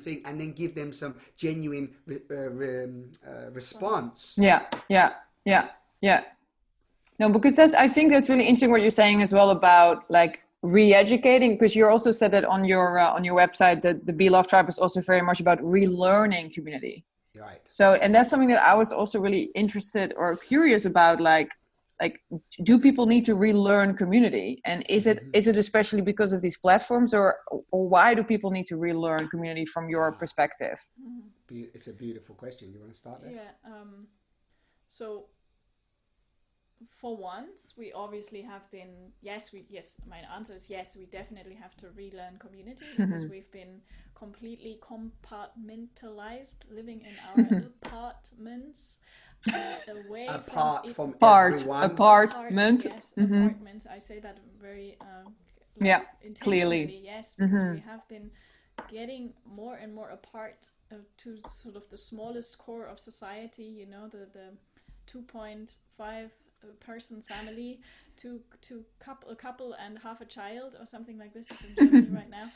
thing, and then give them some genuine response. Yeah. No, because I think that's really interesting what you're saying as well about like re-educating, because you also said that on your website that the Be Love Tribe is also very much about relearning community. Right. So, and that's something that I was also really interested or curious about, like do people need to relearn community, and is it especially because of these platforms, or why do people need to relearn community from your perspective? It's a beautiful question. You want to start there? Yeah. So for once, we obviously have been, my answer is yes, we definitely have to relearn community, because we've been completely compartmentalized, living in our apartments, away from everyone. Apartment. Yes, apartments. I say that very intentionally. Clearly. Yes, because we have been getting more and more apart to sort of the smallest core of society, you know, the 2.5 person family to a couple and half a child or something like this is in Germany right now.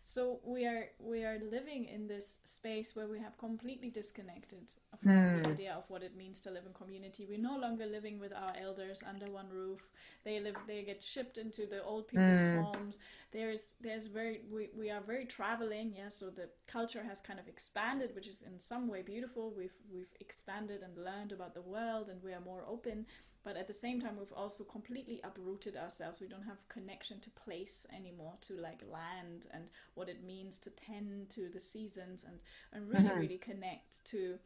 So we are living in this space where we have completely disconnected from the idea of what it means to live in community. We're no longer living with our elders under one roof. They get shipped into the old people's homes. We are very traveling, so the culture has kind of expanded, which is in some way beautiful. We've expanded and learned about the world, and we are more open. But at the same time, we've also completely uprooted ourselves. We don't have connection to place anymore, to like land and what it means to tend to the seasons and really, really connect to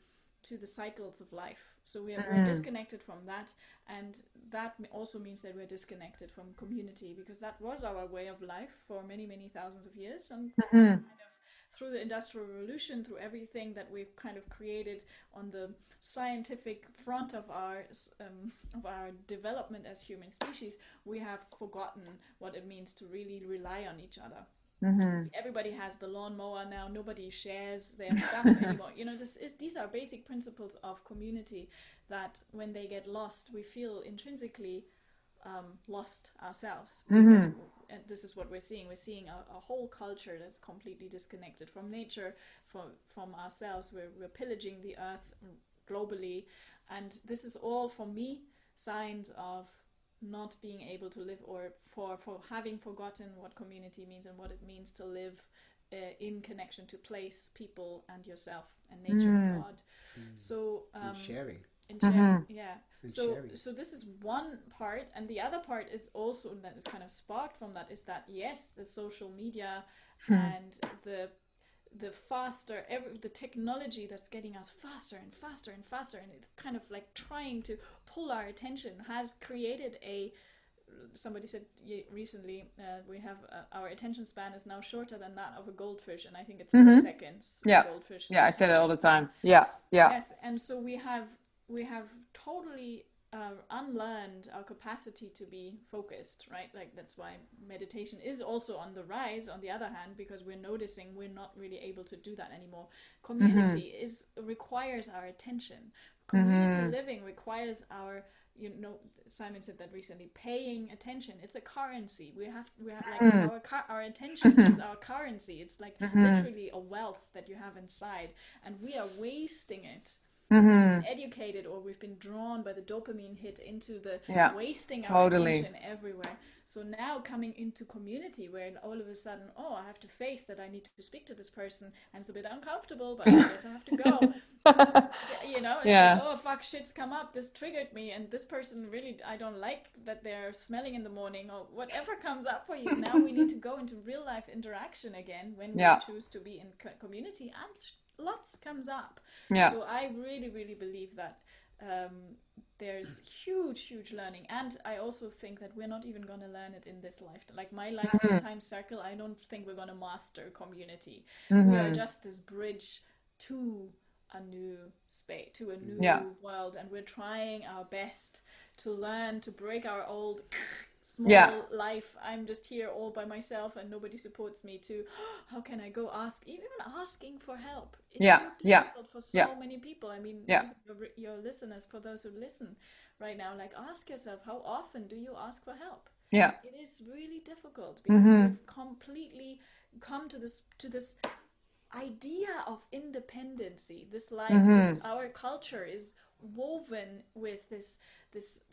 the cycles of life. So we're disconnected from that. And that also means that we're disconnected from community, because that was our way of life for many, many thousands of years. And kind of through the Industrial Revolution, through everything that we've kind of created on the scientific front of our development as human species, we have forgotten what it means to really rely on each other. Everybody has the lawnmower now. Nobody shares their stuff anymore. You know, these are basic principles of community that when they get lost, we feel intrinsically lost ourselves. And this is what we're seeing. We're seeing a whole culture that's completely disconnected from nature, from ourselves. We're pillaging the earth globally, and this is all, for me, signs of not being able to live, or for having forgotten what community means and what it means to live in connection to place, people, and yourself, and nature, and God. So in sharing, So this is one part, and the other part is also, that is kind of sparked from that, is that yes, the social media and the faster, the technology that's getting us faster and faster and faster, and it's kind of like trying to pull our attention, has created somebody said recently, we have our attention span is now shorter than that of a goldfish, and I think it's 4 seconds. Goldfish. I say that all the time. Yes, and so we have totally unlearned our capacity to be focused, right? Like that's why meditation is also on the rise, on the other hand, because we're noticing we're not really able to do that anymore. Community requires our attention. Community living requires our, you know, Simon said that recently, paying attention. It's a currency. We have like our attention is our currency. It's like literally a wealth that you have inside, and we are wasting it. Educated, or we've been drawn by the dopamine hit into the wasting our attention everywhere. So now coming into community, where all of a sudden, I have to face that I need to speak to this person, and it's a bit uncomfortable, but I guess I have to go. You know, it's like, oh fuck, shit's come up, this triggered me, and this person really, I don't like that they're smelling in the morning, or whatever comes up for you. Now we need to go into real life interaction again when we choose to be in community, and lots comes up. So I really, really believe that there's huge learning, and I also think that we're not even going to learn it in this lifetime. Like my lifetime circle, I don't think we're going to master community. We are just this bridge to a new space, to a new world, and we're trying our best to learn to break our old small life. I'm just here all by myself and nobody supports me, to how can I go ask, even asking for help is so difficult for so many people. I mean, your listeners, for those who listen right now, like, ask yourself, how often do you ask for help? It is really difficult, because we've completely come to this idea of independency, this like our culture is woven with this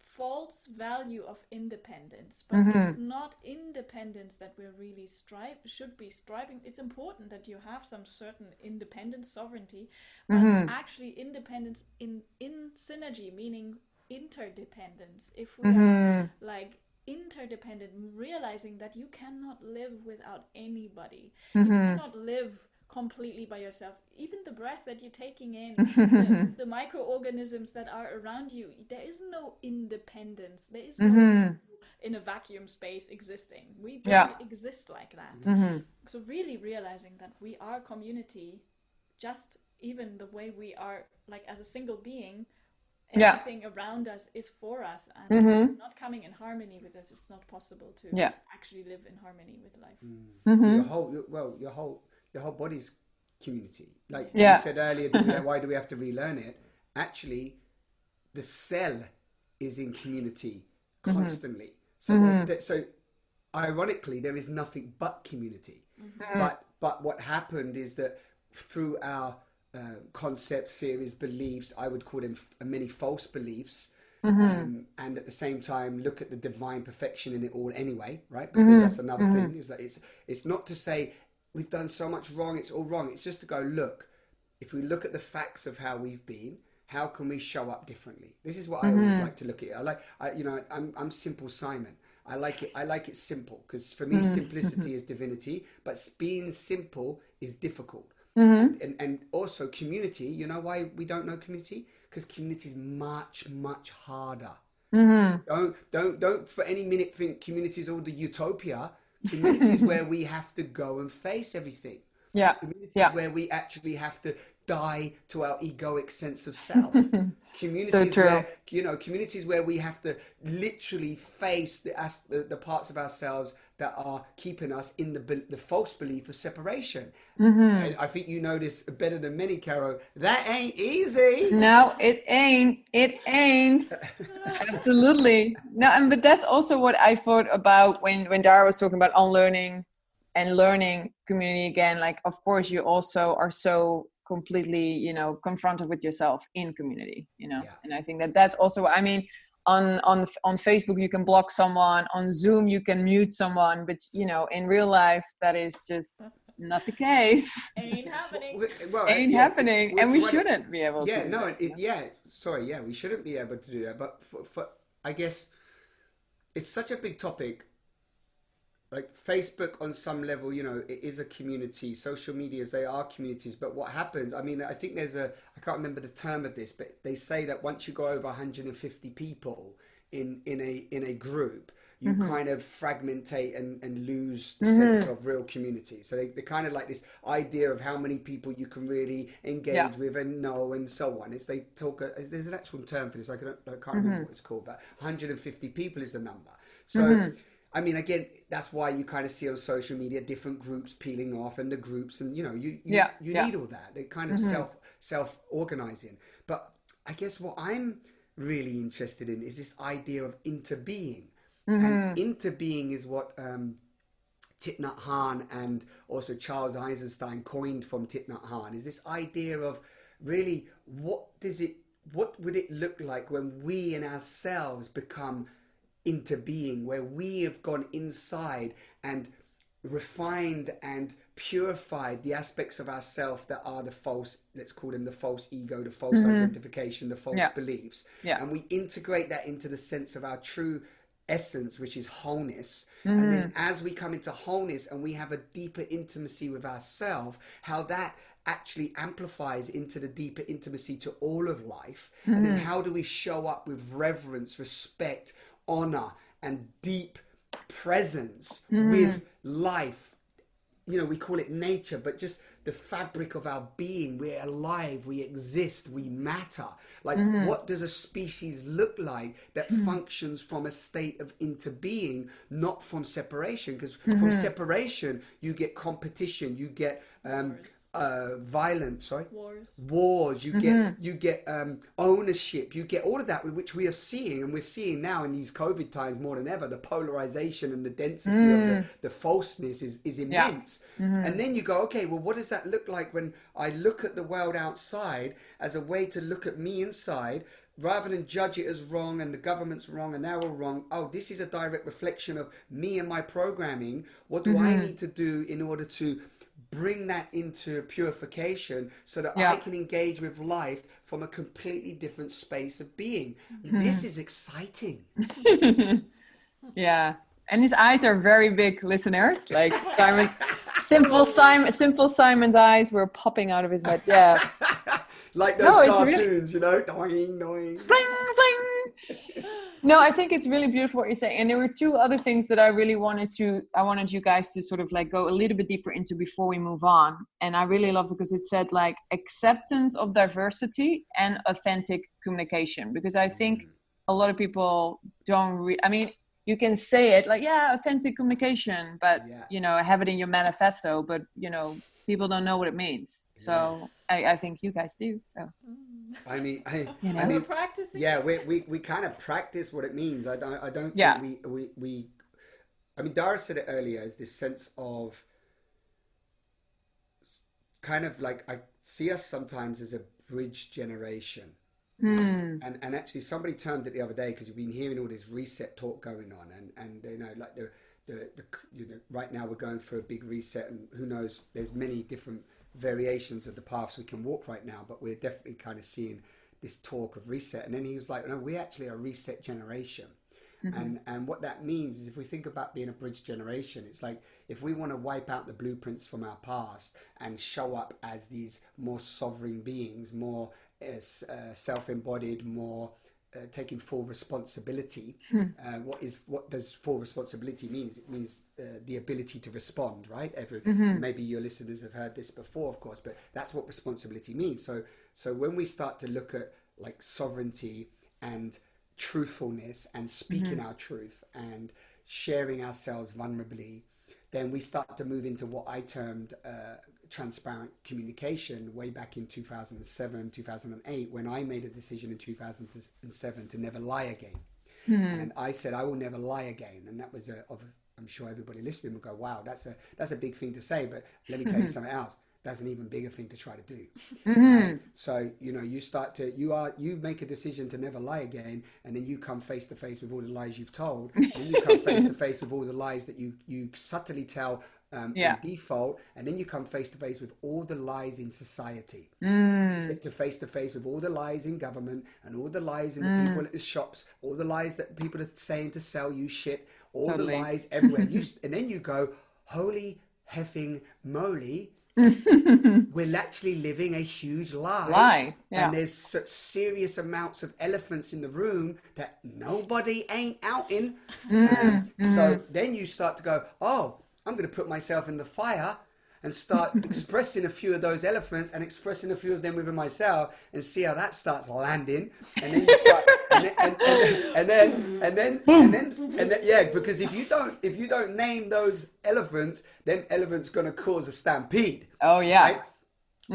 false value of independence, but it's not independence that we're really should be striving. It's important that you have some certain independence, sovereignty, but actually independence in synergy, meaning interdependence. If we are like interdependent, realizing that you cannot live without anybody, you cannot live completely by yourself. Even the breath that you're taking in, the microorganisms that are around you, there is no independence. There is no in a vacuum space existing. We don't exist like that. So really realizing that we are community, just even the way we are, like as a single being, everything around us is for us, and not coming in harmony with us, it's not possible to actually live in harmony with life. Your whole body's community. Like you said earlier, why do we have to relearn it? Actually, the cell is in community constantly. So ironically, there is nothing but community. But what happened is that through our concepts, theories, beliefs, I would call them many false beliefs, and at the same time look at the divine perfection in it all anyway, right? Because that's another thing, is that it's not to say we've done so much wrong, it's all wrong. It's just to go, look, if we look at the facts of how we've been, how can we show up differently? This is what I always like to look at it. I'm simple Simon. I like it simple, because for me simplicity is divinity, but being simple is difficult. And also community, you know why we don't know community? Because community is much, much harder. Don't for any minute think community is all the utopia. Community is where we have to go and face everything. Community is where we actually have to die to our egoic sense of self. Communities where, communities where we have to literally face the parts of ourselves that are keeping us in the false belief of separation. And I think you know this better than many, Caro. That ain't easy. No, it ain't. Absolutely. No, but that's also what I thought about when Dara was talking about unlearning and learning community again. Like, of course, you also are so completely, confronted with yourself in community, and I think that's also, I mean, on Facebook you can block someone, on Zoom you can mute someone, but in real life that is just not the case. Ain't happening. Happening, and we shouldn't be able to. We shouldn't be able to do that. But for I guess it's such a big topic. Like Facebook, on some level, it is a community. Social medias, they are communities. But what happens? I mean, I think I can't remember the term of this, but they say that once you go over 150 people in a group, you kind of fragmentate and lose the sense of real community. So they kind of like this idea of how many people you can really engage with and know and so on. They talk. There's an actual term for this. I can't remember what it's called, but 150 people is the number. So. I mean, again, that's why you kind of see on social media different groups peeling off, and the groups, and you need all that. They're kind of self-organizing. But I guess what I'm really interested in is this idea of interbeing. And interbeing is what Thich Nhat Hanh and also Charles Eisenstein coined from Thich Nhat Hanh. Is this idea of really what would it look like when we in ourselves become interbeing, where we have gone inside and refined and purified the aspects of ourself that are the false, let's call them the false ego, the false identification, the false beliefs, and we integrate that into the sense of our true essence, which is wholeness. And then as we come into wholeness and we have a deeper intimacy with ourselves, how that actually amplifies into the deeper intimacy to all of life. And then how do we show up with reverence, respect, honor and deep presence with life? We call it nature, but just the fabric of our being. We're alive, we exist, we matter. Like, what does a species look like that functions from a state of interbeing, not from separation? Because from separation you get competition, you get violence, wars. Mm-hmm. You get ownership. You get all of that, which we are seeing, and we're seeing now in these COVID times more than ever. The polarization and the density of the falseness is immense. Yeah. Mm-hmm. And then you go, okay, well, what does that look like when I look at the world outside as a way to look at me inside? Rather than judge it as wrong and the government's wrong and they're all wrong, oh, this is a direct reflection of me and my programming. What do I need to do in order to bring that into purification so that I can engage with life from a completely different space of being? This is exciting. Yeah. And his eyes are very big, listeners. Like Simple Simon's eyes were popping out of his head. Yeah. Like those cartoons, you know, doing, doing. Bling, bling. No, I think it's really beautiful what you're saying. And there were two other things that I really wanted you guys to sort of like go a little bit deeper into before we move on. And I really loved it because it said like acceptance of diversity and authentic communication. Because I think a lot of people don't I mean, you can say it like, yeah, authentic communication, but, you know, have it in your manifesto, but, you know, people don't know what it means. So I think you guys do. So I mean, we're practicing. Yeah, we kind of practice what it means. I don't think we I mean, Dara said it earlier, is this sense of kind of like, I see us sometimes as a bridge generation. And actually somebody termed it the other day, because you've been hearing all this reset talk going on, and you know, like the you know, right now we're going for a big reset, and who knows, there's many different variations of the paths we can walk right now, but we're definitely kind of seeing this talk of reset. And then he was like, no, we actually are a reset generation. And what that means is, if we think about being a bridge generation, it's like, if we want to wipe out the blueprints from our past and show up as these more sovereign beings, more self-embodied, more taking full responsibility. What does full responsibility mean? It means the ability to respond, right? Maybe your listeners have heard this before, of course, but that's what responsibility means. So when we start to look at like sovereignty and truthfulness and speaking our truth and sharing ourselves vulnerably, then we start to move into what I termed transparent communication way back in 2007, 2008, when I made a decision in 2007 to never lie again. And I said, I will never lie again. And that was I'm sure everybody listening will go, wow, that's a big thing to say, but let me tell you something else. That's an even bigger thing to try to do. Right? So, you know, you make a decision to never lie again, and then you come face to face with all the lies you've told, and you come face to face with all the lies that you subtly tell in default, and then you come face to face with all the lies in society. To face with all the lies in government, and all the lies in the people at the shops, all the lies that people are saying to sell you shit, all the lies everywhere. And then you go, holy heffing moly, we're actually living a huge lie. And there's such serious amounts of elephants in the room that nobody ain't outing. So then you start to go, oh, I'm going to put myself in the fire and start expressing a few of those elephants and expressing a few of them within myself, and see how that starts landing. And then you start, and then yeah, because if you don't name those elephants, then elephants going to cause a stampede. Oh yeah. Right?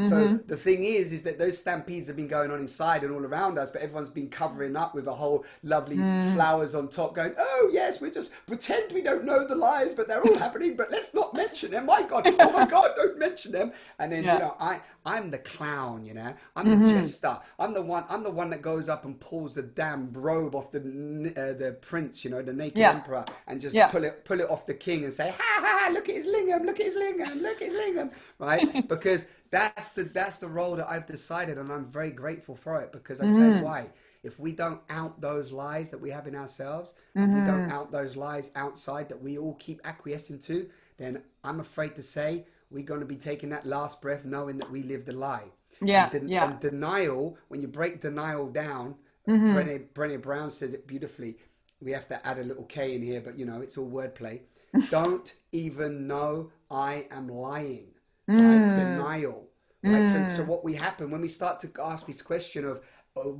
So the thing is that those stampedes have been going on inside and all around us, but everyone's been covering up with a whole lovely flowers on top, going, oh yes, we just pretend we don't know the lies, but they're all happening, but let's not mention them. My God, oh my God, don't mention them. And then, you know, I'm the clown, you know, I'm the jester. I'm the one that goes up and pulls the damn robe off the prince, you know, the naked emperor, and just pull it off the king and say, ha ha, look at his lingam, look at his lingam, look at his lingam, right? Because that's the role that I've decided, and I'm very grateful for it, because I tell you why. If we don't out those lies that we have in ourselves, and we don't out those lies outside that we all keep acquiescing to, then I'm afraid to say we're going to be taking that last breath knowing that we lived a lie. And denial, when you break denial down, Brené Brown says it beautifully. We have to add a little K in here, but you know, it's all wordplay. Don't even know I am lying. Right? Denial. Right? So what we happen when we start to ask this question of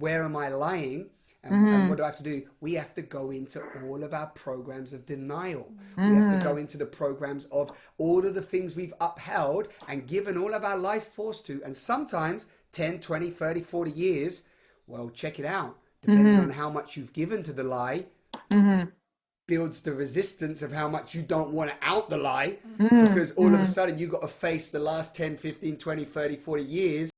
where am I lying, And what do I have to do? We have to go into all of our programs of denial. We have to go into the programs of all of the things we've upheld and given all of our life force to. And sometimes 10, 20, 30, 40 years, well, check it out. Depending on how much you've given to the lie, builds the resistance of how much you don't want to out the lie. Because all of a sudden you've got to face the last 10, 15, 20, 30, 40 years